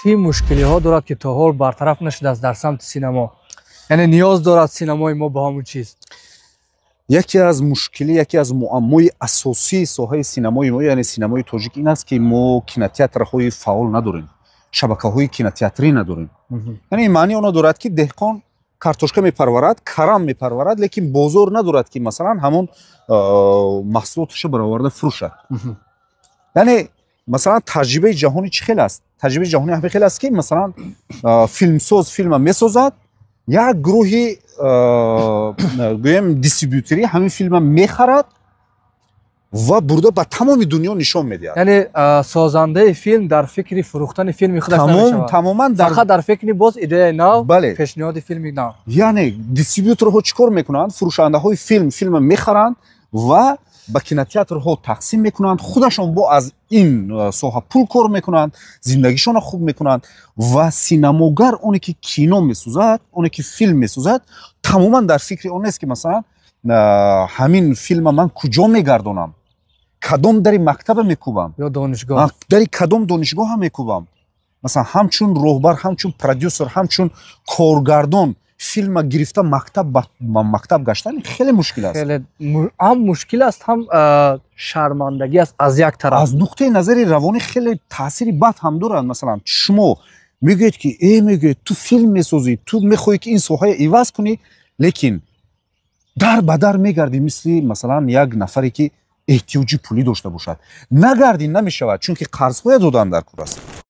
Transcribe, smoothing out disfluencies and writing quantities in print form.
چی مشکلی‌ها دارد که تا حال برطرف نشده است در سمت سینما؟ یعنی نیاز دارد سینمای ما به همون چیز. یکی از مشکلی، یکی از معمای اساسی ساحه سینمای ما یعنی سینمای تاجیک این است که ما کینوتئاترهای فعال نداریم، شبکه‌های کینوتئاتری نداریم. یعنی معنی اون دارد که دهقان کارتوشکا میپرورد، کرم میپرورد، لیکن بازار ندارد که مثلا همون محصولاتش برآورده فروشد. یعنی مثلا تجربه جهانی چه خیلی است؟ تجربه جهانی همین خیلی است که مثلا فیلمساز فیلم میسازد، یک گروهی گویم دیستریبیوتوری همین فیلم میخرد و برده به تمام دنیا نشان میده. یعنی سازنده فیلم در فکر فروختن فیلم خودش نمیشود، تماما فقط در فکر باز ایده نو، بله. پیشنهاد فیلم نو. یعنی دیستریبیوتورها چیکار میکنند؟ فروشنده های فیلم میخرند و با کینوتئاترها تقسیم میکنند، خودشون با از این ساحه پول کار میکنند، زندگیشون خوب میکنند و سینماگر اونی که کینو میسازد، اونی که فیلم میسازد تماما در فکر اون است که مثلا همین فیلم من کجا میگردونم، کدام در مکتب میکوبم یا دانشگاه، در کدام دانشگاه هم میکوبم، مثلا همچون راهبر، همچون پرودیوسر، همچون کارگردان فیلم گرفته مکتب گشتن خیلی مشکل است. خیلی هم مشکل است، هم شرمندگی است از یک طرف. از نقطه نظر روانی خیلی تاثیر بد هم دارد. مثلا شما میگید که میگید تو فیلم میسازی، تو میخوای که این ساحه عوض کنی، لیکن در بدر میگردی مثلا یک نفری که احتیاجی پولی داشته باشد، نگردی نمیشود چون که قرض های دادن در کار است.